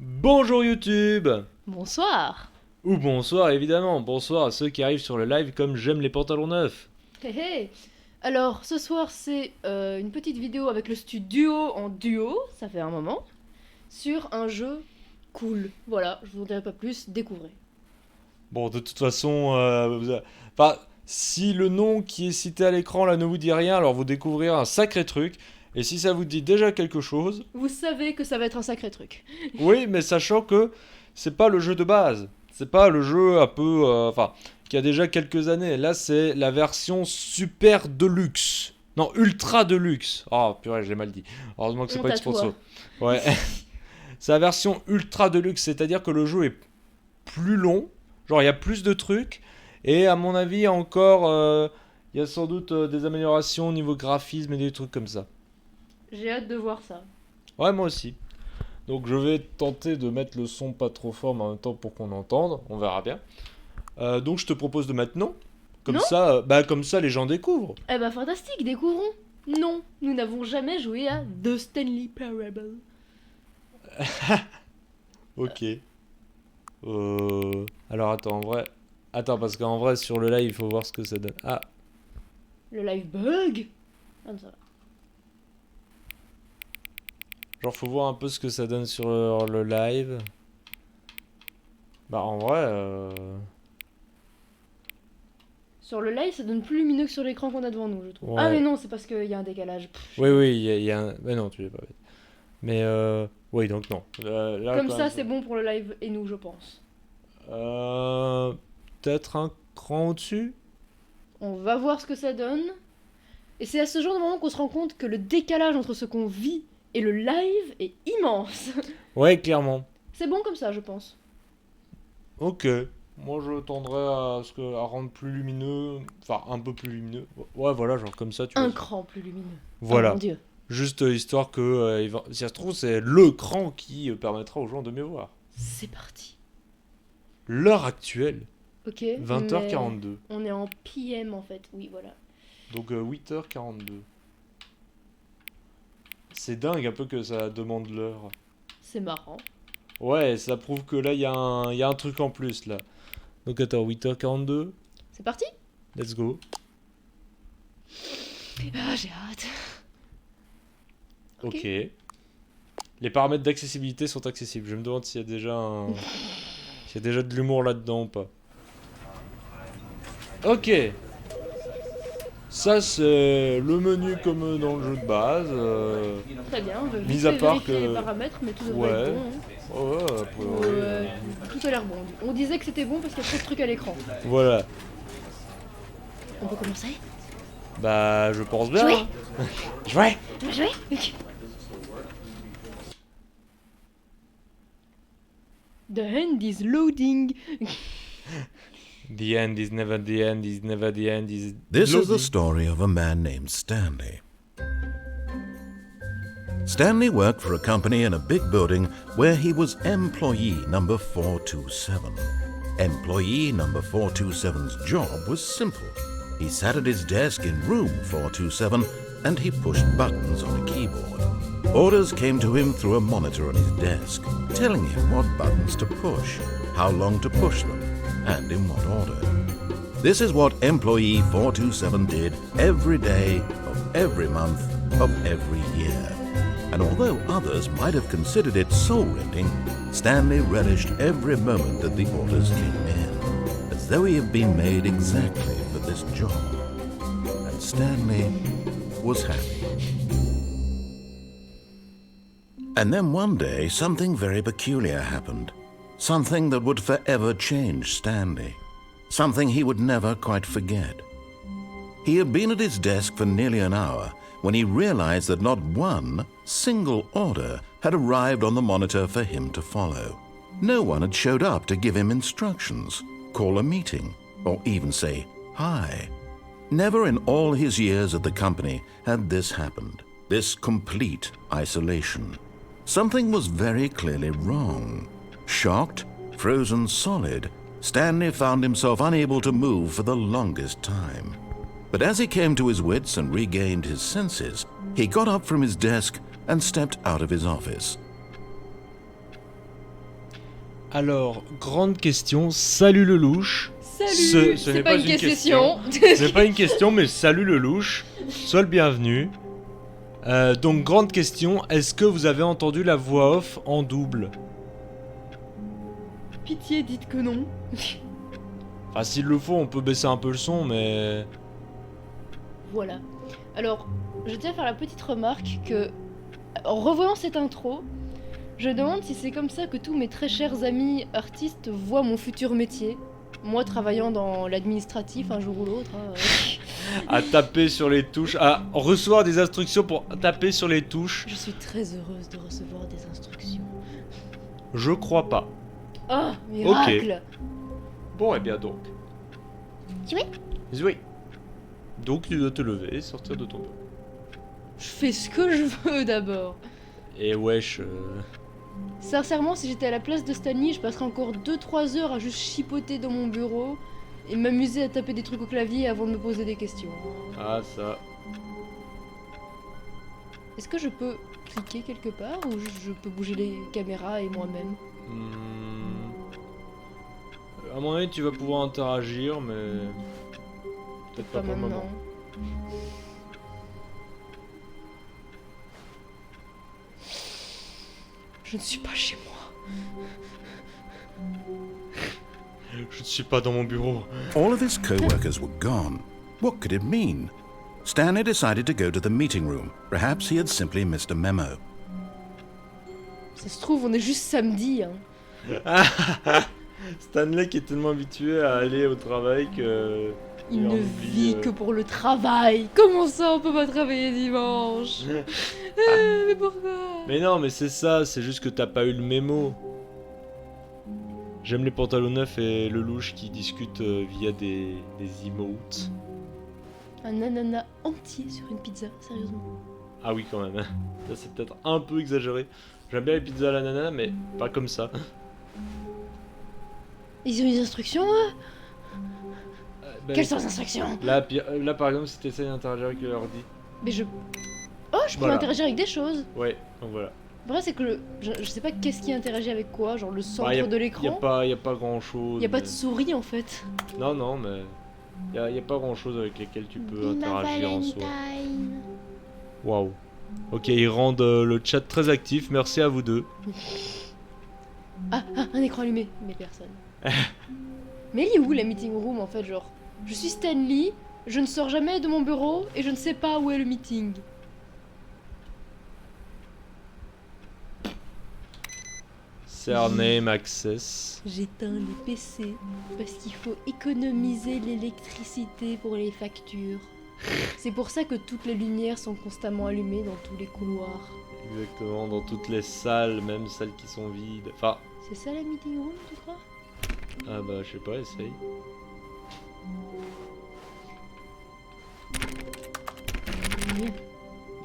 Bonjour YouTube. Bonsoir. Ou bonsoir évidemment, bonsoir à ceux qui arrivent sur le live comme j'aime les pantalons neufs. Hé hé. Alors, ce soir, c'est une petite vidéo avec le Studuo en duo, ça fait un moment, sur un jeu cool. Voilà, je vous en dirai pas plus, découvrez. Bon, de toute façon, enfin, si le nom qui est cité à l'écran là ne vous dit rien, alors vous découvrirez un sacré truc. Et si ça vous dit déjà quelque chose, Vous savez que ça va être un sacré truc. oui, mais sachant que c'est pas le jeu de base. C'est pas le jeu un peu, enfin, qui a déjà quelques années. Là, c'est la version super deluxe. Non, ultra deluxe. Oh, purée, je l'ai mal dit. Heureusement que c'est Honte pas une à toi. sponsor. Ouais. C'est la version ultra deluxe, c'est-à-dire que le jeu est plus long. Genre, il y a plus de trucs. Et à mon avis, encore, il y a sans doute des améliorations au niveau graphisme et des trucs comme ça. J'ai hâte de voir ça. Ouais, moi aussi. Donc je vais tenter de mettre le son pas trop fort, mais en même temps pour qu'on entende. On verra bien. Donc je te propose de mettre non. Comme Non ça, comme ça les gens découvrent. Eh bah fantastique, découvrons. Non, nous n'avons jamais joué à The Stanley Parable. Ok. Alors attends, en vrai. Attends, parce qu'en vrai, sur le live, il faut voir ce que ça donne. Ah, Le live bug. Ah, ça va. genre faut voir un peu ce que ça donne sur le live. Bah en vrai, Sur le live, ça donne plus lumineux que sur l'écran qu'on a devant nous, je trouve. Ah ouais. mais non, c'est parce qu'il y a un décalage. Oui, oui, il y a un... Mais non, tu l'es pas bête. Mais oui, donc non. Là, Comme quand ça, même, c'est bon pour le live et nous, je pense. Euh, Peut-être un cran au-dessus. On va voir ce que ça donne. Et c'est à ce genre de moment qu'on se rend compte que le décalage entre ce qu'on vit et le live est immense. Ouais, clairement. C'est bon comme ça, je pense. Ok. Moi, je tendrais à rendre plus lumineux. Enfin, un peu plus lumineux. Ouais, voilà, genre comme ça, tu Un vois. cran plus lumineux. Oh Voilà. mon dieu. Juste histoire que, si ça se trouve, c'est le cran qui permettra aux gens de mieux voir. C'est parti. L'heure actuelle, Ok. 20h42. Mais on est en PM en fait. Oui, voilà. Donc 8h42. C'est dingue un peu que ça demande l'heure. C'est marrant. Ouais, ça prouve que là, il y a un truc en plus, là. Donc attends, 8h42. C'est parti. Let's go. Ah, j'ai hâte. Ok. Les paramètres d'accessibilité sont accessibles. Je me demande s'il y a déjà s'il y a déjà de l'humour là-dedans ou pas. Ok. Ça c'est le menu comme dans le jeu de base. Très bien. On va Mis vite à fait part vérifier que- les paramètres, mais tout devrait Ouais. être bon. Hein. Ouais, a priori, Tout a l'air bon. On disait que c'était bon parce qu'il y a trop de trucs à l'écran. voilà. On peut commencer. Bah je pense bien. Jouer. Hein. Jouer. On va jouer. The hand is loading. The end is never the end is never the end is This is the loading. story of a man named Stanley. Stanley worked for a company in a big building where he was employee number 427. Employee number 427's job was simple. He sat at his desk in room 427 and he pushed buttons on a keyboard. Orders came to him through a monitor on his desk, telling him what buttons to push, how long to push them, and in what order. This is what employee 427 did every day of every month of every year. And although others might have considered it soul-rending, Stanley relished every moment that the orders came in, as though he had been made exactly for this job. And Stanley was happy. And then one day, something very peculiar happened. Something that would forever change Stanley. Something he would never quite forget. He had been at his desk for nearly an hour when he realized that not one single order had arrived on the monitor for him to follow. No one had showed up to give him instructions, call a meeting, or even say hi. Never in all his years at the company had this happened, this complete isolation. Something was very clearly wrong. Shocked, frozen solid, Stanley found himself unable to move for the longest time. But as he came to his wits and regained his senses, he got up from his desk and stepped out of his office. Alors, grande question. Salut le louche. Salut. Ce C'est n'est pas une question. Ce n'est pas une question, mais salut le louche. Sois le bienvenu. Donc, grande question. Est-ce que vous avez entendu la voix off en double? Pitié, dites que non. Enfin, s'il le faut, on peut baisser un peu le son, mais... Voilà. Alors, je tiens à faire la petite remarque que, en revoyant cette intro, je me demande si c'est comme ça que tous mes très chers amis artistes voient mon futur métier. Moi, travaillant dans l'administratif un jour ou l'autre. à taper sur les touches, à recevoir des instructions pour taper sur les touches. Je suis très heureuse de recevoir des instructions. Je crois pas. Ah, miracle. Bon, et bien donc. Oui. Oui. Donc tu dois te lever et sortir de ton bureau. Je fais ce que je veux d'abord. Et wesh... Sincèrement, si j'étais à la place de Stanley, je passerais encore 2-3 heures à juste chipoter dans mon bureau et m'amuser à taper des trucs au clavier avant de me poser des questions. Ah, ça... Est-ce que je peux cliquer quelque part ou je peux bouger les caméras et moi-même? À mon avis, tu vas pouvoir interagir, mais... peut-être pas pour le moment. Je ne suis pas chez moi. Je ne suis pas dans mon bureau. All of his co-workers were gone. What could it mean? Stanley decided to go to the meeting room. Perhaps he had simply missed a memo. Ça se trouve, on est juste samedi, hein. Stanley qui est tellement habitué à aller au travail que... Il ne vit que pour le travail. Comment ça, on peut pas travailler dimanche? Mais pourquoi? Mais non, mais c'est ça, c'est juste que t'as pas eu le mémo. J'aime les pantalons neufs et le louche qui discute via des emotes. Un ananas entier sur une pizza, sérieusement. Ah oui, quand même. Ça, c'est peut-être un peu exagéré. J'aime bien les pizzas à l'ananas, mais pas comme ça. Ils ont des instructions, eux? Quelles sont les instructions? Là, par exemple, si tu essaies d'interagir avec l'ordi. Mais je... Oh, je peux interagir avec des choses. Ouais, donc voilà. Le vrai, c'est que je sais pas qu'est-ce qui interagit avec quoi, genre le centre de l'écran. Y a pas grand chose. Y a pas de souris en fait. Non, mais y a pas grand chose avec lesquelles tu peux interagir en soi. Waouh. Ok, ils rendent le chat très actif, merci à vous deux. Ah, un écran allumé, mais personne. Mais elle est où la meeting room en fait, genre? Je suis Stanley, je ne sors jamais de mon bureau et je ne sais pas où est le meeting. Surname access. J'éteins les PC parce qu'il faut économiser l'électricité pour les factures. C'est pour ça que toutes les lumières sont constamment allumées dans tous les couloirs. Exactement, dans toutes les salles, même celles qui sont vides. Enfin... C'est ça la meeting room, tu crois? Ah bah je sais pas, essaye.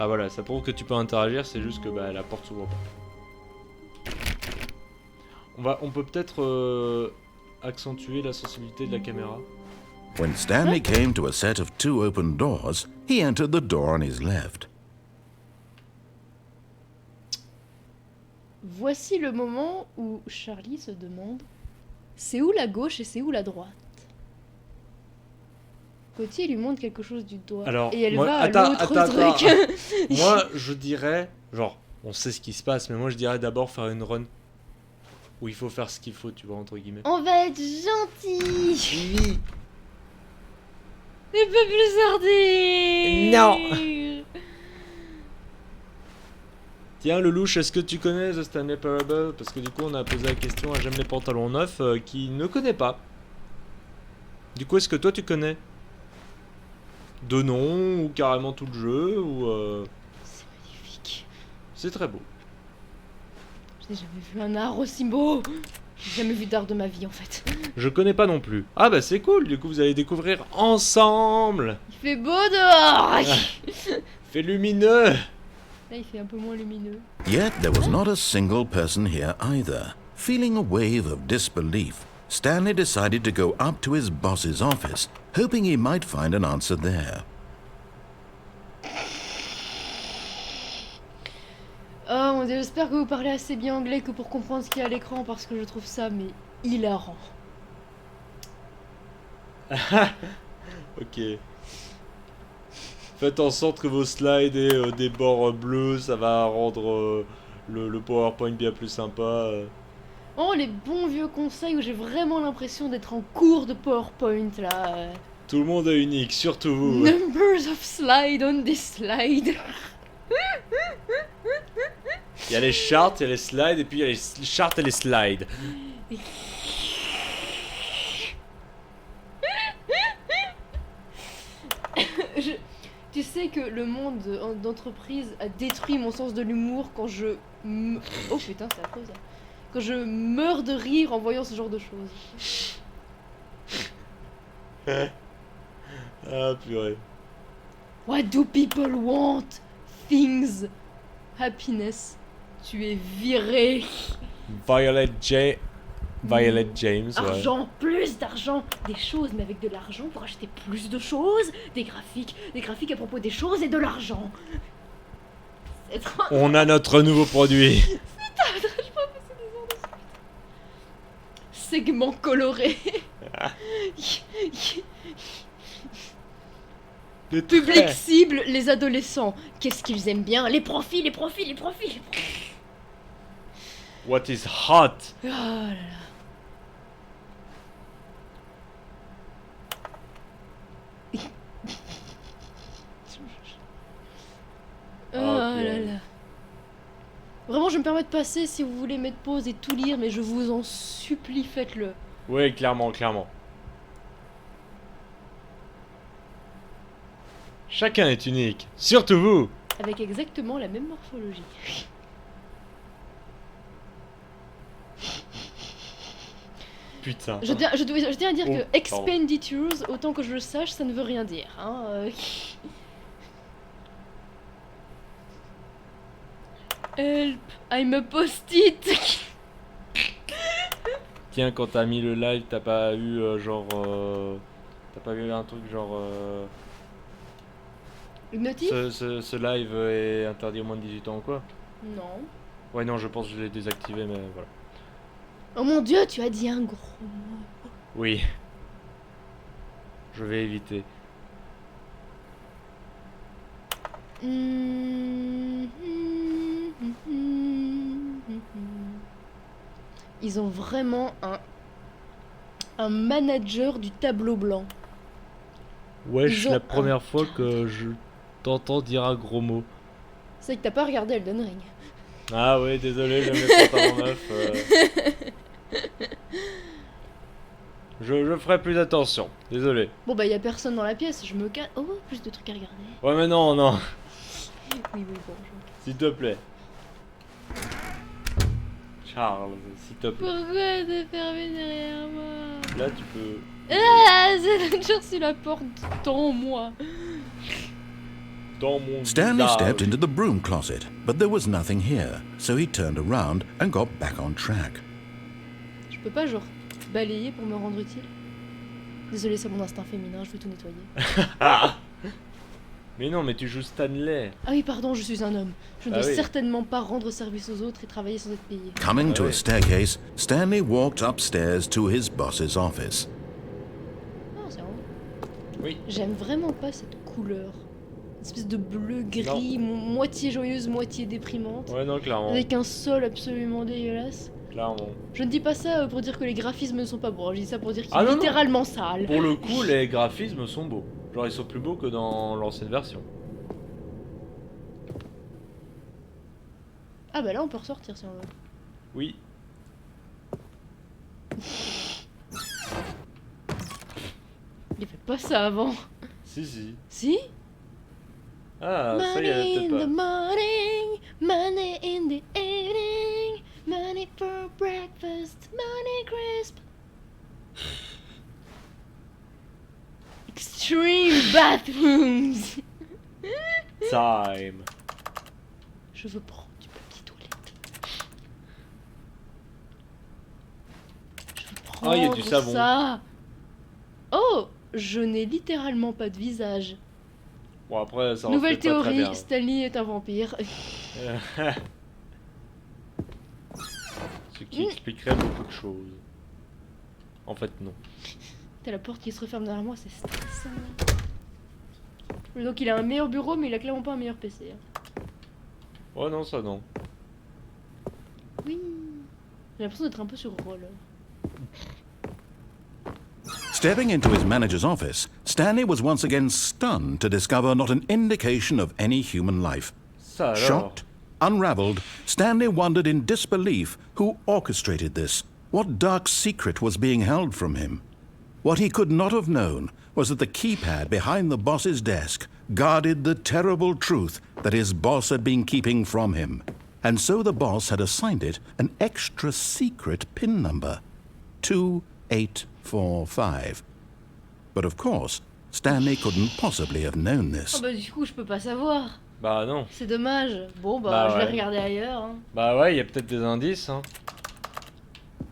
Ah voilà, ça prouve que tu peux interagir, c'est juste que bah la porte s'ouvre pas. On peut peut-être accentuer la sensibilité de la caméra. When Stanley came to a set of 2 open doors, he entered the door on his left. Voici le moment où Charlie se demande c'est où la gauche et c'est où la droite. Gauthier lui montre quelque chose du doigt. Alors, et elle moi, va à l'autre truc. Moi, je dirais, genre, on sait ce qui se passe, mais moi je dirais d'abord faire une run où il faut faire ce qu'il faut, tu vois, entre guillemets. On va être gentil. Oui. Un peu plus sordi. Non. Tiens, le louche, est-ce que tu connais The Stanley Parable? Parce que du coup, on a posé la question à J'aime les pantalons neufs qui ne connaît pas. Du coup, est-ce que toi tu connais? De nom ou carrément tout le jeu ou C'est magnifique. C'est très beau. J'ai jamais vu un art aussi beau. J'ai jamais vu d'art de ma vie en fait. Je connais pas non plus. Ah bah c'est cool, du coup vous allez découvrir ensemble. Il fait beau dehors. Fait lumineux. Là il fait un peu moins lumineux. Yet there was not a single person here either. Feeling a wave of disbelief, Stanley decided to go up to his boss's office, hoping he might find an answer there. Oh, on Dieu, j'espère que vous parlez assez bien anglais que pour comprendre ce qu'il y a à l'écran parce que je trouve ça mais hilarant. Ok. Faites en sorte que vos slides aient des bords bleus, ça va rendre le PowerPoint bien plus sympa. Oh, les bons vieux conseils où j'ai vraiment l'impression d'être en cours de PowerPoint là. Tout le monde est unique, surtout vous. Numbers of slide on this slide. Il y a les charts, il y a les slides, et puis il y a les charts et les slides. Tu sais que le monde d'entreprise a détruit mon sens de l'humour quand je... Oh putain, c'est affreux ça. Quand je meurs de rire en voyant ce genre de choses. Ah purée. What do people want? Things. Happiness. Tu es viré. Violet James, ouais. Argent, plus d'argent. Des choses, mais avec de l'argent pour acheter plus de choses. Des graphiques à propos des choses et de l'argent. C'est trop... On a notre nouveau produit. Segment coloré. Public cible, les adolescents. Qu'est-ce qu'ils aiment bien? Les profils. What is hot? Oh là là. Oh là là. Vraiment, je me permets de passer si vous voulez mettre pause et tout lire, mais je vous en supplie, faites-le. Oui, clairement. Chacun est unique, surtout vous. Avec exactement la même morphologie. Putain. Je tiens à dire que pardon. expenditures, autant que je le sache, ça ne veut rien dire. Hein. Help, I'm a post-it. Tiens, quand t'as mis le live, t'as pas eu t'as pas eu un truc genre... Une notif? ce live est interdit aux moins de 18 ans ou quoi? Non. Ouais, non, je pense que je l'ai désactivé, mais voilà. Oh mon dieu, tu as dit un gros mot. Oui. Je vais éviter. Ils ont vraiment un manager du tableau blanc. Wesh, Ils ont la première fois que je t'entends dire un gros mot. C'est vrai que t'as pas regardé Elden Ring. Ah ouais, désolé, je mets pantalon neuf. Je ferai plus attention, désolé. Bon bah y a personne dans la pièce, je me casse. Oh, plus de trucs à regarder. Ouais, mais non, Oui, bon. s'il te plaît. Charles, s'il te plaît. Pourquoi t'es fermé derrière moi? Là, tu peux... Ah, c'est toujours sur la porte dans moi. Dans mon Stanley visage. stepped into the broom closet, but there was nothing here, so he turned around and got back on track. Je peux pas genre balayer pour me rendre utile? Désolé, c'est mon instinct féminin, je veux tout nettoyer. Mais non, mais tu joues Stanley. Ah oui, pardon, je suis un homme. Je ne Ah dois oui. certainement pas rendre service aux autres et travailler sans être payé. Coming to oui. a staircase, Stanley walked upstairs to his boss's office. Ah, c'est vraiment... Oui. J'aime vraiment pas cette couleur. Une espèce de bleu-gris, moitié joyeuse, moitié déprimante. Ouais, non, clairement. Avec un sol absolument dégueulasse. Clairement. Je ne dis pas ça pour dire que les graphismes ne sont pas beaux, je dis ça pour dire qu'il Ah, est non, non. littéralement sale. Pour le coup, les graphismes sont beaux. Genre, ils sont plus beaux que dans l'ancienne version. Ah bah là on peut ressortir si on veut. Oui. Il fait pas ça avant. Si. Si? Ah, ça y Money est, in the peut-être pas. morning, money in the evening, money for breakfast, money crisp. Extreme bathrooms. Time. Je veux prendre du papier toilette. Je veux prendre Ah, il y a du savon. ça. Oh, je n'ai littéralement pas de visage. Bon, après, ça Nouvelle reflète pas très théorie, bien. Stanley est un vampire. qui expliquerait beaucoup de choses. En fait, non. T'as la porte qui se referme derrière moi, c'est stressant. Donc il a un meilleur bureau, mais il a clairement pas un meilleur PC. Oh non, ça non. Oui. J'ai l'impression d'être un peu sur rôle. Stepping into his manager's office, Stanley was once again stunned to discover not an indication of any human life. Ça alors. Shocked, unraveled, Stanley wondered in disbelief who orchestrated this. What dark secret was being held from him? What he could not have known was that the keypad behind the boss's desk guarded the terrible truth that his boss had been keeping from him. And so the boss had assigned it an extra secret PIN number. 2845. But of course, Stanley couldn't possibly have known this. Oh bah du coup je peux pas savoir. Bah non. C'est dommage. Bon Bah je vais ouais. regarder ailleurs. Hein. Bah ouais, il y a peut-être des indices, hein.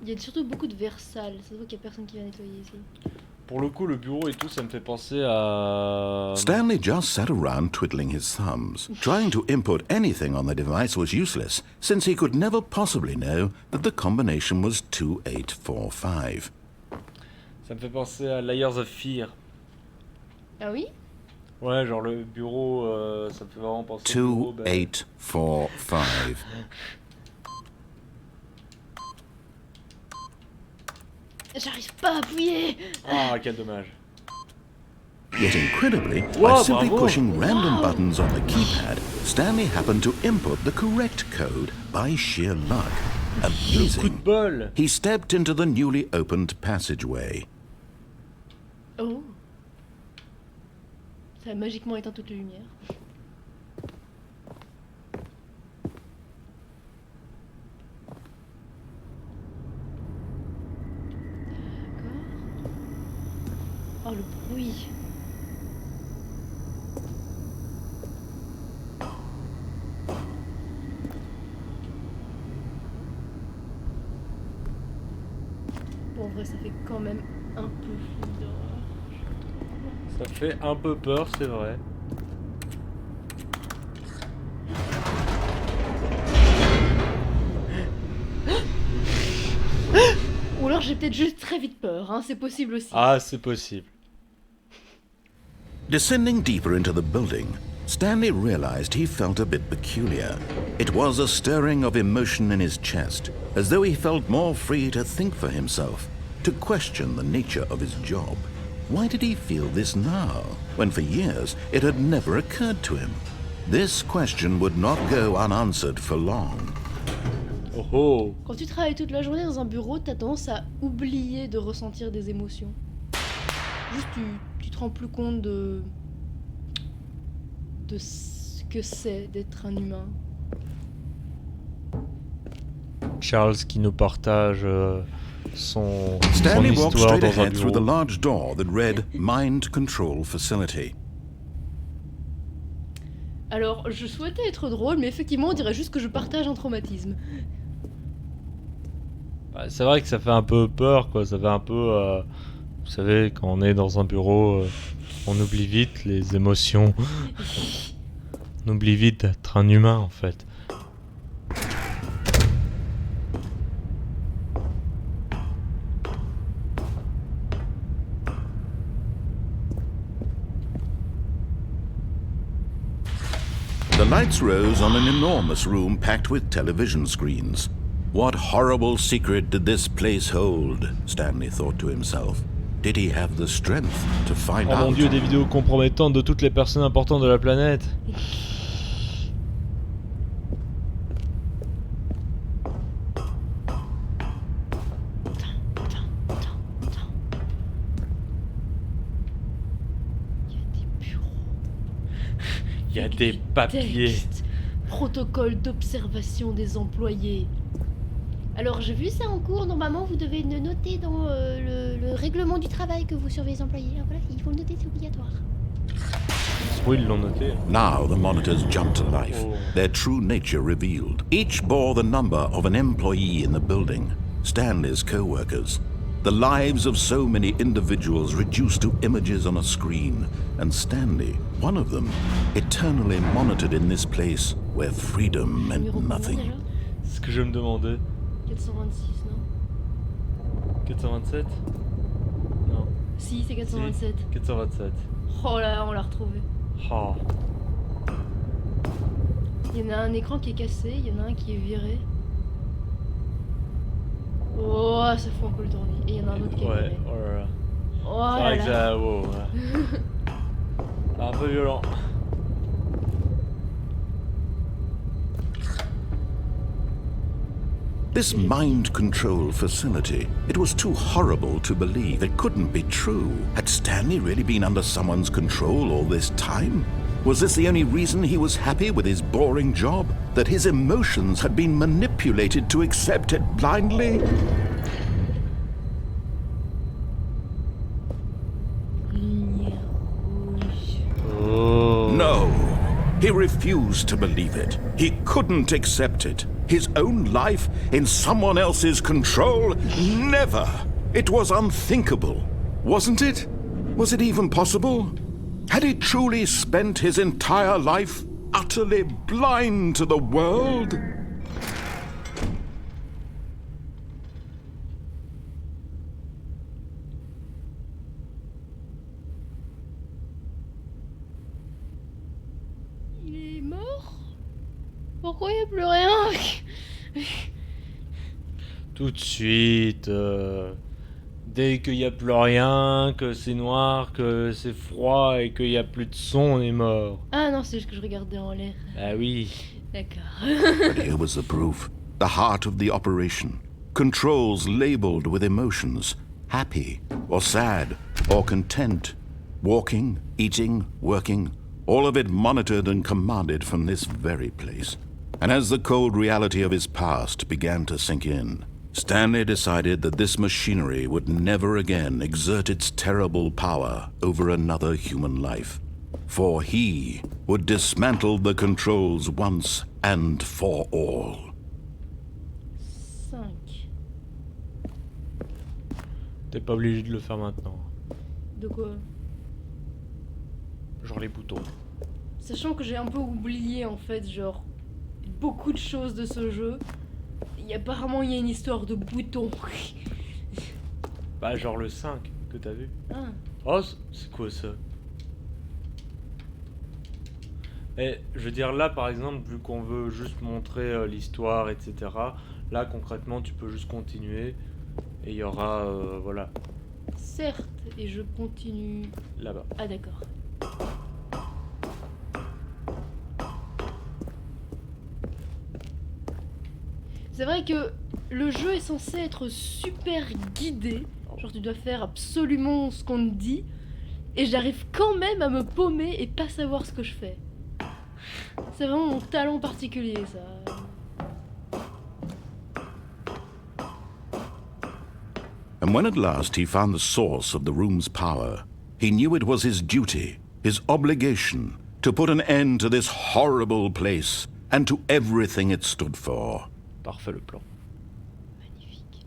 Il y a surtout beaucoup de verres sales. Ça se voit qu'il y a personne qui vient nettoyer ici. Pour le coup, le bureau et tout, ça me fait penser à... Stanley just sat around twiddling his thumbs. Trying to input anything on the device was useless, since he could never possibly know that the combination was 2845. Ça me fait penser à Layers of Fear. Ah oui? Ouais, genre le bureau, ça me fait vraiment penser au bureau, 2845. J'arrive pas à appuyer. Ah, quel dommage. Yet incredibly, Wow, by simply bravo. pushing random buttons on the keypad, Stanley happened to input the correct code by sheer luck. Coup de Amazing. bol. He stepped into the newly opened passageway. Oh. Ça a magiquement éteint toutes les lumières. D'accord. Oh le bruit. Bon, en vrai, ça fait quand même un peu film d'horreur. Ça fait un peu peur, c'est vrai. Ou alors j'ai peut-être juste très vite peur, hein, c'est possible aussi. Ah, c'est possible. Descending deeper into the building, Stanley realized he felt a bit peculiar. It was a stirring of emotion in his chest, as though he felt more free to think for himself, to question the nature of his job. Why did he feel this now, when for years it had never occurred to him? This question would not go unanswered for long. Oh oh. Quand tu travailles toute la journée dans un bureau, t'as tendance à oublier de ressentir des émotions. Juste tu te rends plus compte de ce que c'est d'être un humain. Charles qui nous partage son Stanley walked histoire straight dans un ahead through the bureau. large door that read Mind Control Facility. Alors, je souhaitais être drôle, mais effectivement, on dirait juste que je partage un traumatisme. Bah, c'est vrai que ça fait un peu peur, quoi. Ça fait un peu... vous savez, quand on est dans un bureau, on oublie vite les émotions. On oublie vite d'être un humain, en fait. The lights rose on an enormous room packed with television screens. What horrible secret did this place hold? Stanley thought to himself. Did he have the strength to find Oh mon out? dieu, des vidéos compromettantes de toutes les personnes importantes de la planète. Il y a des papiers. Texte, protocole d'observation des employés. Alors j'ai vu ça en cours, normalement vous devez le noter dans le règlement du travail que vous surveillez les employés. Alors voilà, il faut le noter, c'est obligatoire. Oui, ils l'ont noté. Now the monitors jumped to life, Oh. their true nature revealed. Each bore the number of an employee in the building, Stanley's co-workers. The lives of so many individuals reduced to images on a screen, and Stanley, one of them, eternally monitored in this place where freedom meant Numéro combien, nothing. déjà C'est ce que je me demandais. 426, non? 427? Non. Si, c'est 427. 427. Oh là, on l'a retrouvé. Oh. Il y en a un écran qui est cassé, il y en a un qui est viré. Oh, ça fout un peu le tournis. Et il y en a un autre qui est Ouais, viré. oh là là. Oh C'est là vrai que là. ça... wow, ouais. C'est un peu violent. This mind control facility, it was too horrible to believe. It couldn't be true. Had Stanley really been under someone's control all this time? Was this the only reason he was happy with his boring job? That his emotions had been manipulated to accept it blindly? Lumière rouge. Oh. No. He refused to believe it. He couldn't accept it. His own life in someone else's control? Never! It was unthinkable. Wasn't it? Was it even possible? Had he truly spent his entire life utterly blind to the world? Il est mort? Pourquoi il n'y a plus rien? Tout de suite. Dès qu'il n'y a plus rien, que c'est noir, que c'est froid et qu'il n'y a plus de son, on est mort. Ah non, c'est juste que je regardais en l'air. Ah oui. D'accord. But here was the proof. The heart of the operation. Controls labeled with emotions. Happy, or sad, or content. Walking, eating, working. All of it monitored and commanded from this very place. And as the cold reality of his past began to sink in, Stanley decided that this machinery would never again exert its terrible power over another human life. For he would dismantle the controls once and for all. 5. T'es pas obligé de le faire maintenant. De quoi? Genre les boutons. Sachant que j'ai un peu oublié en fait, genre, beaucoup de choses de ce jeu. Apparemment, il y a une histoire de boutons. Bah genre le 5 que t'as vu. Ah. Oh, c'est quoi ça? Et je veux dire là par exemple, vu qu'on veut juste montrer l'histoire, etc. Là concrètement tu peux juste continuer et il y aura voilà. Certes, et je continue. Là-bas. Ah d'accord. C'est vrai que le jeu est censé être super guidé. Genre tu dois faire absolument ce qu'on te dit. Et j'arrive quand même à me paumer et pas savoir ce que je fais. C'est vraiment mon talent particulier ça. And when at last he found the source of the room's power, he knew it was his duty, his obligation, to put an end to this horrible place and to everything it stood for. Parfait le plan. Magnifique.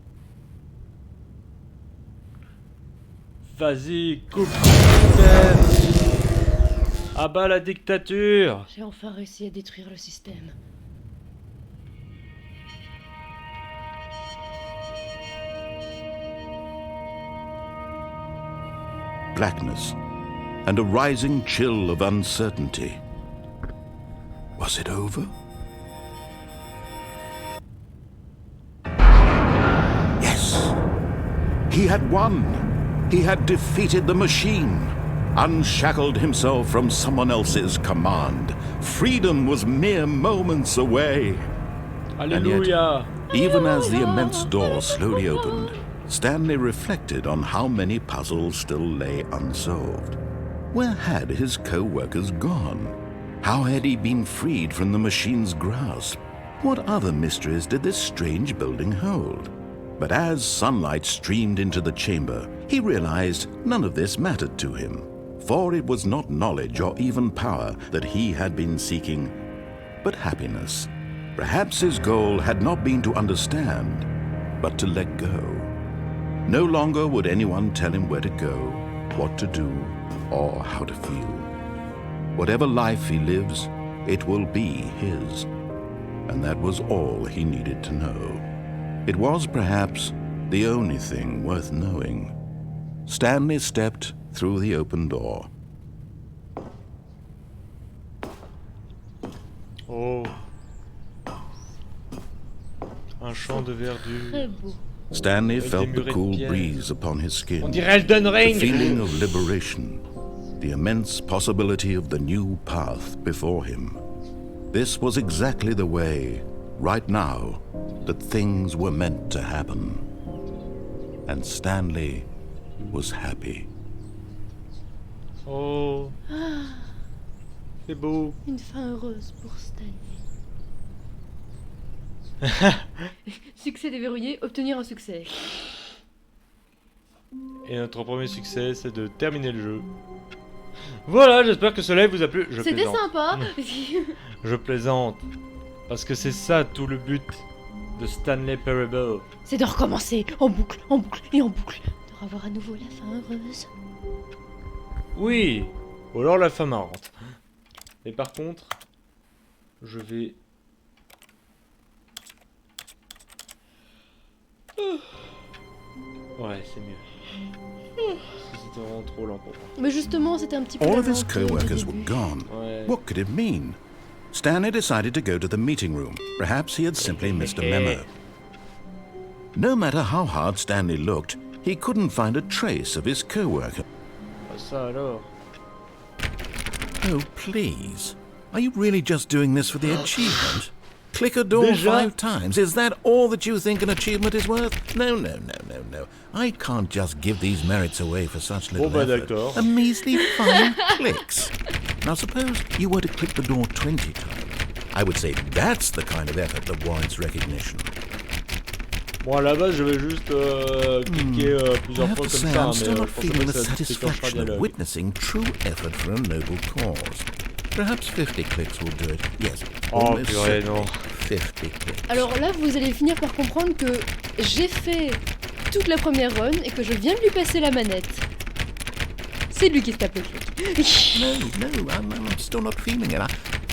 Vas-y, coupe système. Ah bah la dictature. J'ai enfin réussi à détruire le système. Blackness and a rising chill of uncertainty. Was it over? Yes! He had won! He had defeated the machine, unshackled himself from someone else's command. Freedom was mere moments away. Alléluia. Even as the immense door slowly opened, Stanley reflected on how many puzzles still lay unsolved. Where had his co-workers gone? How had he been freed from the machine's grasp? What other mysteries did this strange building hold? But as sunlight streamed into the chamber, he realized none of this mattered to him, for it was not knowledge or even power that he had been seeking, but happiness. Perhaps his goal had not been to understand, but to let go. No longer would anyone tell him where to go, what to do, or how to feel. Whatever life he lives, it will be his. And that was all he needed to know. It was perhaps the only thing worth knowing. Stanley stepped through the open door. Oh. Un champ de verdure. Très beau. Stanley Avec felt des the murets de cool pierre. breeze upon his On skin, dirait Elden the Ring. feeling of liberation, the immense possibility of the new path before him. This was exactly the way, right now, that things were meant to happen. And Stanley was happy. Oh. C'est beau. Une fin heureuse pour Stanley. Succès déverrouillé, obtenir un succès. Et notre premier succès, c'est de terminer le jeu. Voilà, j'espère que ce live vous a plu. Je C'était plaisante. sympa. Je plaisante. Parce que c'est ça tout le but de Stanley Parable. C'est de recommencer en boucle et en boucle. De revoir à nouveau la fin heureuse. Oui. Ou alors la fin marrante. Et par contre, je vais... Ouais, c'est mieux. C'était vraiment trop lent pour moi. Mais justement, c'était un petit peu. All of his l'aventure du co-workers were début. gone. Ouais. What could it mean? Stanley decided to go to the meeting room. Perhaps he had simply missed a memo. No matter how hard Stanley looked, he couldn't find a trace of his co-worker. Ah, ça alors. Oh, please. Are you really just doing this for the achievement? Click a door Déjà? 5 times. Is that all that you think an achievement is worth? No. I can't just give these merits away for such little Bon, bah, effort. d'accord. A measly 5 clicks. Now suppose you were to click the door 20 times. I would say that's the kind of effort that warrants recognition. Bon, à la base, je vais juste cliquer I plusieurs have fois to comme say, ça, I'm mais still je not pensais feeling pas the que ça déclenchera satisfaction of dialogue. witnessing true effort for a noble cause. Perhaps 50 clicks will do it. Yes, Oh, almost purée, certainly non. 50 clicks. Alors là, vous allez finir par comprendre que j'ai fait toute la première run et que je viens de lui passer la manette. C'est lui qui se tape le clic. No, I'm still not feeling it.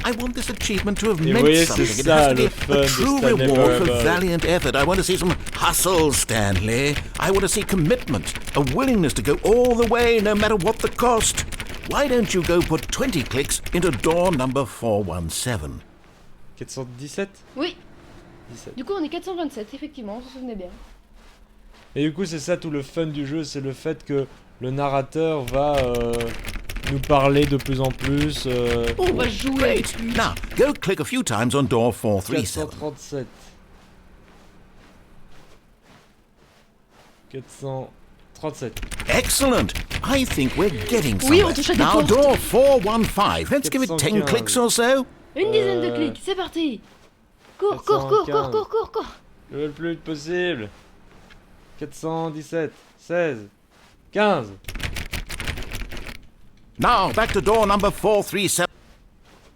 I want this achievement to have Et meant voyez, something. c'est It has ça, to be le fun a de true Stanley reward for Parable. valiant effort. I want to see some hustle, Stanley. I want to see commitment, a willingness to go all the way, no matter what the cost. Why don't you go put 20 clicks into door number 417? 417 Oui, 17. du coup on est 427, effectivement, vous vous souvenez bien. Et du coup, c'est ça tout le fun du jeu, c'est le fait que le narrateur va nous parler de plus en plus. On va jouer avec Great. lui. Now, go click a few times on door 437. 437. 437. Excellent. I think we're getting Oui, somewhere. on touche à des Now, portes. door 415. Let's give it 10 415. clicks or so. Une dizaine de clics, c'est parti. Cours. 415. Je veux le plus vite possible. 417. 16. 15. Now, back to door number 437.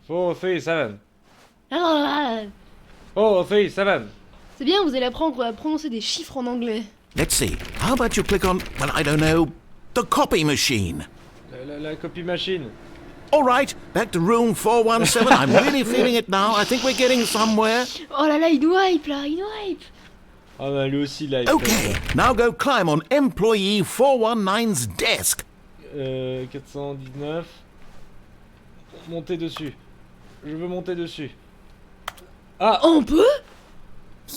437. Ah, 437. c'est bien, vous allez apprendre à prononcer des chiffres en anglais. Let's see. How about you click on, well, I don't know, the copy machine? La copie machine. All right, back to room 417. I'm really feeling it now. I think we're getting somewhere. Oh là là, il nous hype là, il nous hype. Ah bah lui aussi là. il Okay, fait now go climb on employee 419's desk. ça. 419. Monter dessus. Je veux monter dessus. Ah, On peut?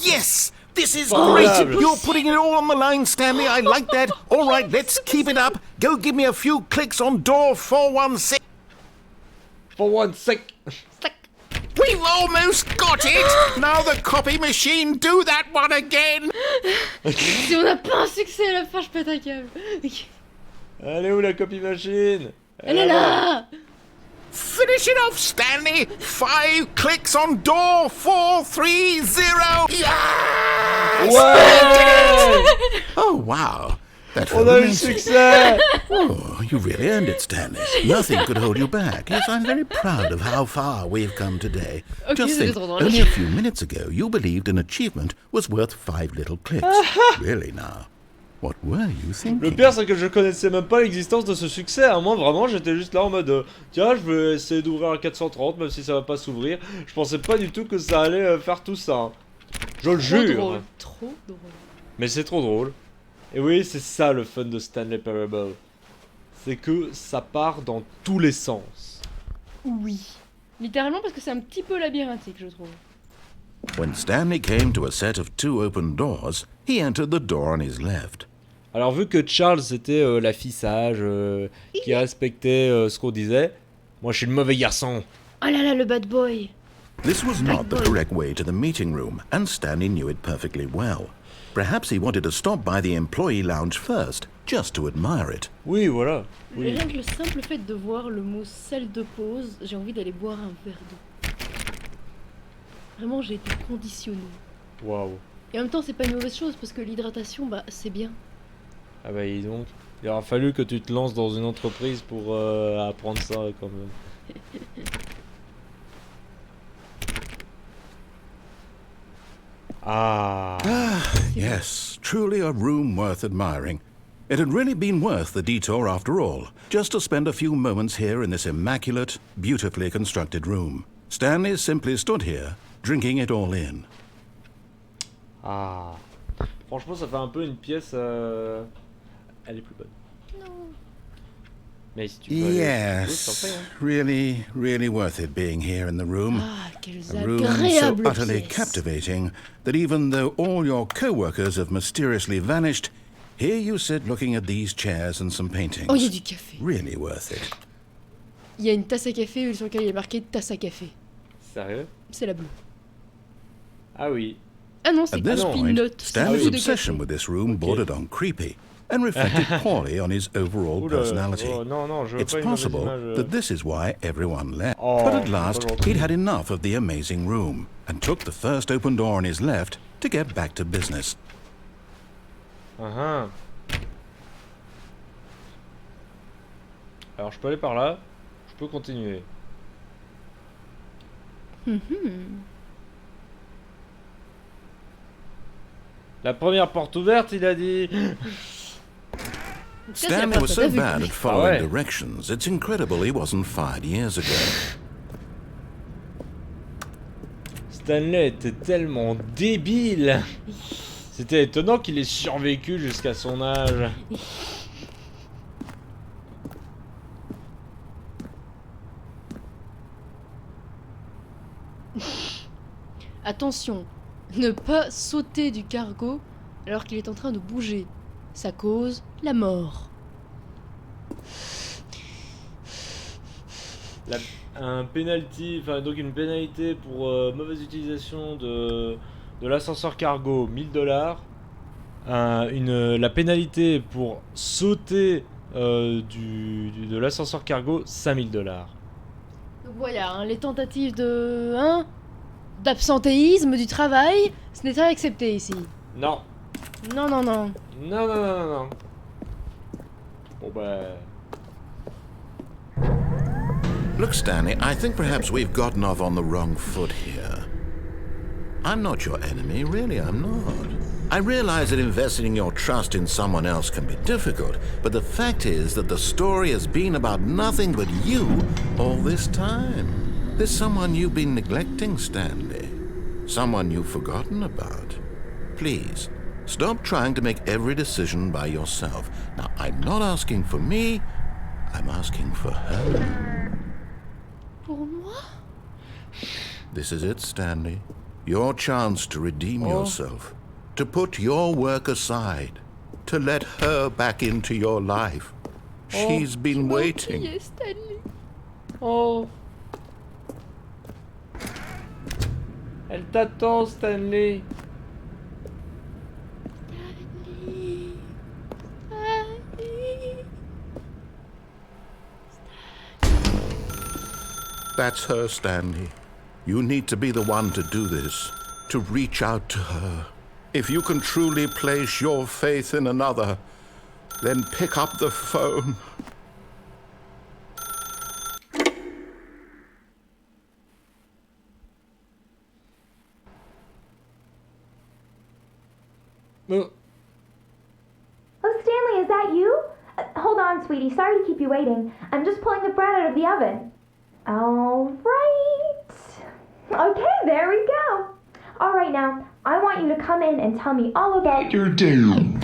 Yes! This is Formidable. great! You're putting it all on the line, Stanley. I like that. All right, let's keep it up. Go give me a few clicks on door 416. for one sec. We've almost got it! Now the copy machine, do that one again! Si on n'a pas un succès à la fin, je pète un câble. Elle est où la copie machine? Elle est là. Finish it off, Stanley! 5 clicks on door 430! Yes! Ouais! Oh, wow. That On felt a eu le amazing. succès! Oh, you really earned it, Stanley. Nothing could hold you back. Yes, I'm very proud of how far we've come today. Ok, Just c'était think, trop drôle. only a few minutes ago, you believed an achievement was worth 5 little clicks. Really now? What were you thinking? Le pire, c'est que je connaissais même pas l'existence de ce succès. À moi, vraiment, j'étais juste là en mode tiens, je vais essayer d'ouvrir à 430, même si ça va pas s'ouvrir. Je pensais pas du tout que ça allait faire tout ça. Hein. Je le Trop jure. drôle. Trop drôle. Mais c'est trop drôle. Et oui, c'est ça le fun de Stanley Parable. C'est que ça part dans tous les sens. Oui. Littéralement parce que c'est un petit peu labyrinthique, je trouve. When Stanley came to a set of 2 open doors, he entered the door on his left. Alors vu que Charles était la fille sage, qui respectait ce qu'on disait, moi je suis le mauvais garçon. Oh là là, le bad boy. This was not the boy. correct way to the meeting room, and Stanley knew it perfectly well. Perhaps he wanted to stop by the employee lounge first, just to admire it. Oui, voilà. Oui. Rien que le simple fait de voir le mot salle de pause, j'ai envie d'aller boire un verre d'eau. Vraiment, j'ai été conditionnée. Waouh. Et en même temps, c'est pas une mauvaise chose parce que l'hydratation, bah, c'est bien. Ah bah dis donc, il aura fallu que tu te lances dans une entreprise pour apprendre ça quand même. Ah. Yes, truly a room worth admiring. It had really been worth the detour after all, just to spend a few moments here in this immaculate, beautifully constructed room. Stanley simply stood here, drinking it all in. Ah. Franchement, ça fait un peu une pièce. Elle est plus bonne. Non. Mais si tu peux aller- Yes, Oui, je t'en prie, hein. really worth it being here in the room. Ah, quelles A room so agréables utterly pièces. captivating that even though all your co-workers have mysteriously vanished, here you sit looking at these chairs and some paintings. Oh, il y a du café. Really worth it. Il y a une tasse à café sur laquelle il est marqué tasse à café. Sérieux? C'est la bleue. Ah oui. Ah non, c'est At this pas point, une note. C'est Stanley's beaucoup de obsession café. with this room Okay. bordered on creepy and reflected poorly on his overall Oula, personality. oh, non, non, je veux It's pas une mauvaise possible image, that this is why everyone left. Oh, but at c'est last, pas gentil. he'd had enough of the amazing room and took the first open door on his left to get back to business. Ah. Alors je peux aller par là, je peux continuer. La première porte ouverte, il a dit. Ça, c'est la Stanley porte, was t'as so vu. bad at following ouais. directions, it's incredible he wasn't fired years ago. Stanley était tellement débile. C'était étonnant qu'il ait survécu jusqu'à son âge. Attention, ne pas sauter du cargo alors qu'il est en train de bouger. Ça cause la mort. Un penalty, enfin donc une pénalité pour mauvaise utilisation de l'ascenseur cargo, 1000 $. La pénalité pour sauter de l'ascenseur cargo, 5000 $. Donc voilà, hein, les tentatives de... d'absentéisme du travail, ce n'est pas accepté ici. Non, Non, non, non. non, non, non, non, non. Bon bah... Look, Stanley, I think perhaps we've gotten off on the wrong foot here. I'm not your enemy, really, I'm not. I realize that investing your trust in someone else can be difficult, but the fact is that the story has been about nothing but you all this time. There's someone you've been neglecting, Stanley. Someone you've forgotten about. Please, stop trying to make every decision by yourself. Now, I'm not asking for me, I'm asking for her. Pour moi? This is it, Stanley. Your chance to redeem yourself. To put your work aside. To let her back into your life. She's been waiting. Qui est Stanley? Oh. Elle t'attend, Stanley. That's her, Stanley. You need to be the one to do this. To reach out to her. If you can truly place your faith in another, then pick up the phone. Oh. Oh, Stanley, is that you? Hold on, sweetie. Sorry to keep you waiting. I'm just pulling the bread out of the oven. All right. Okay, there we go. All right, now, I want you to come in and tell me all about Your damn.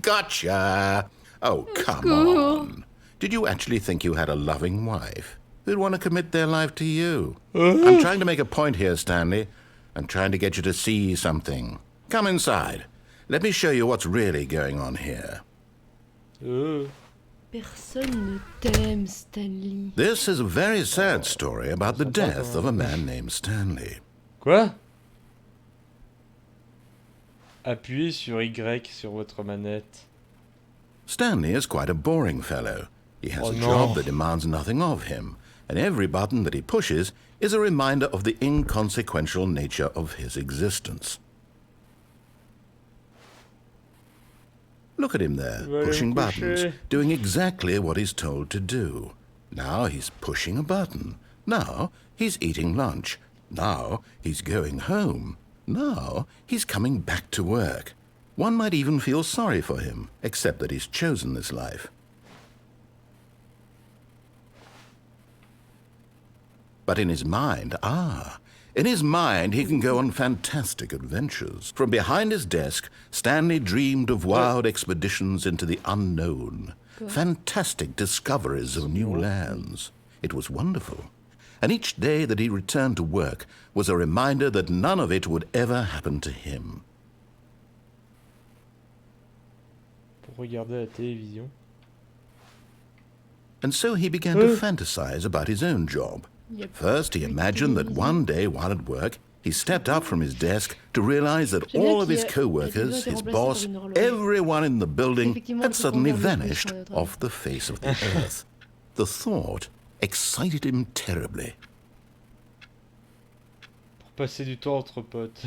Gotcha! Oh, come cool. on. Did you actually think you had a loving wife who'd want to commit their life to you? I'm trying to make a point here, Stanley. I'm trying to get you to see something. Come inside. Let me show you what's really going on here. Personne ne t'aime, Stanley. This is a very sad story about the death of a man named Stanley. Quoi? Appuyez sur Y sur votre manette. Stanley is quite a boring fellow. He has Oh, a no. job that demands nothing of him, and every button that he pushes is a reminder of the inconsequential nature of his existence. Look at him there, Va aller pushing me buttons, coucher. doing exactly what he's told to do. Now he's pushing a button. Now he's eating lunch. Now he's going home. Now he's coming back to work. One might even feel sorry for him, except that he's chosen this life. But in his mind, he can go on fantastic adventures. From behind his desk, Stanley dreamed of wild expeditions into the unknown, fantastic discoveries of new lands. It was wonderful. And each day that he returned to work was a reminder that none of it would ever happen to him. Pour regarder la télévision. And so he began to fantasize about his own job. Yep. First, he imagined that one day while at work, he stepped up from his desk to realize that J'aime bien all of his qu'il y ait- co-workers, qu'il y ait his été boss, remplacé par une horloge. everyone in the building Effectivement, had il faut suddenly qu'on garde le vanished plus sur le off the face of the earth. The thought excited him terribly. Pour passer du temps entre potes.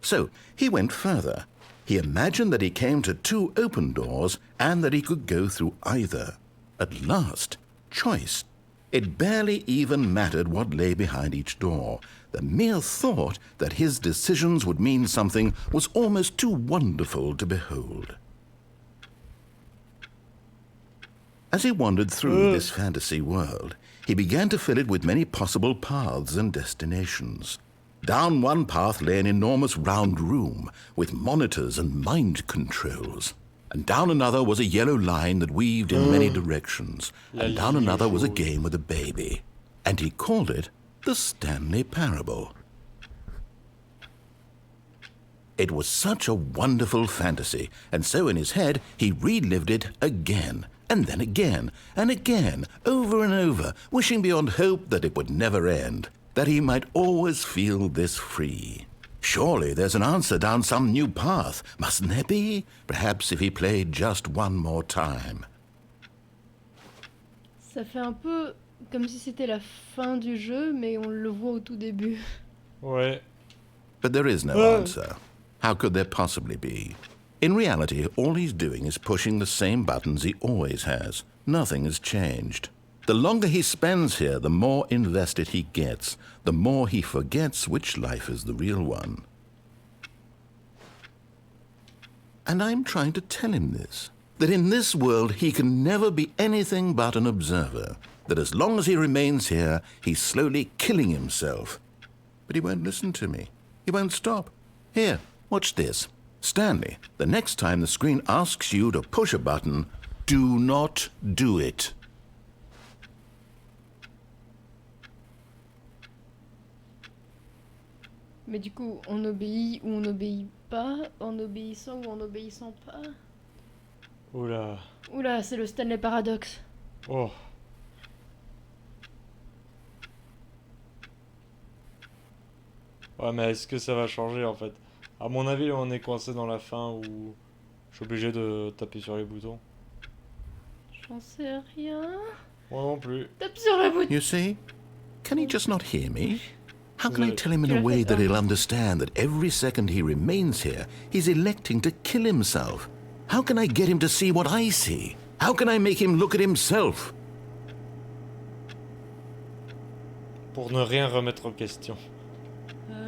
So he went further. He imagined that he came to two open doors and that he could go through either. At last, choice. It barely even mattered what lay behind each door. The mere thought that his decisions would mean something was almost too wonderful to behold. As he wandered through this fantasy world, he began to fill it with many possible paths and destinations. Down one path lay an enormous round room with monitors and mind controls. And down another was a yellow line that weaved in many directions. And down another was a game with a baby. And he called it the Stanley Parable. It was such a wonderful fantasy, and so in his head he relived it again, and then again, and again, over and over, wishing beyond hope that it would never end, that he might always feel this free. Surely there's an answer down some new path, mustn't there be? Perhaps if he played just one more time. Ça fait un peu comme si c'était la fin du jeu, mais on le voit au tout début. Ouais. But there is no answer. How could there possibly be? In reality, all he's doing is pushing the same buttons he always has. Nothing has changed. The longer he spends here, the more invested he gets, the more he forgets which life is the real one. And I'm trying to tell him this, that in this world he can never be anything but an observer, that as long as he remains here, he's slowly killing himself. But he won't listen to me. He won't stop. Here, watch this. Stanley, the next time the screen asks you to push a button, do not do it. Mais du coup, on obéit ou on n'obéit pas, en obéissant ou en obéissant pas. Oula. Oula, c'est le Stanley Paradoxe. Oh. Ouais, mais est-ce que ça va changer en fait? À mon avis, on est coincé dans la fin où je suis obligé de taper sur les boutons. J'en sais rien. Moi non plus. Tape sur le bouton. You see? Can he just not hear me? How can I tell him in a way that he'll understand that every second he remains here, he's electing to kill himself? How can I get him to see what I see? How can I make him look at himself? Pour ne rien remettre en question.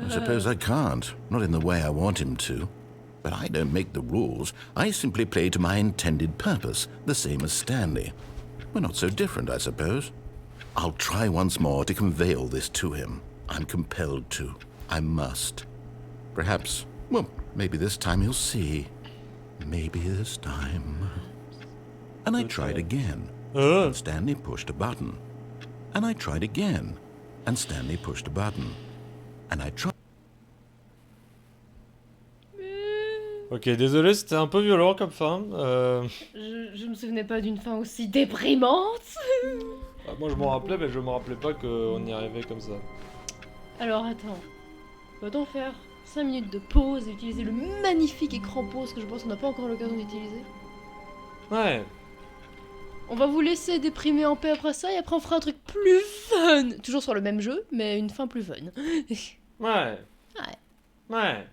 I suppose I can't, not in the way I want him to. But I don't make the rules. I simply play to my intended purpose, the same as Stanley. We're not so different, I suppose. I'll try once more to convey all this to him. I'm compelled to. I must. Perhaps, well, maybe this time he'll see. Maybe this time. And I tried again. And Stanley pushed a button. And I tried again. And Stanley pushed a button. And I tried. Ok, désolé, c'était un peu violent comme fin. Je me souvenais pas d'une fin aussi déprimante. Bah, moi je m'en rappelais, mais je me rappelais pas qu'on y arrivait comme ça. Alors attends, va-t-on faire 5 minutes de pause et utiliser le magnifique écran pause que je pense qu'on n'a pas encore l'occasion d'utiliser? Ouais. On va vous laisser déprimer en paix après ça et après on fera un truc plus fun. Toujours sur le même jeu, mais une fin plus fun. Ouais. Ouais. Ouais.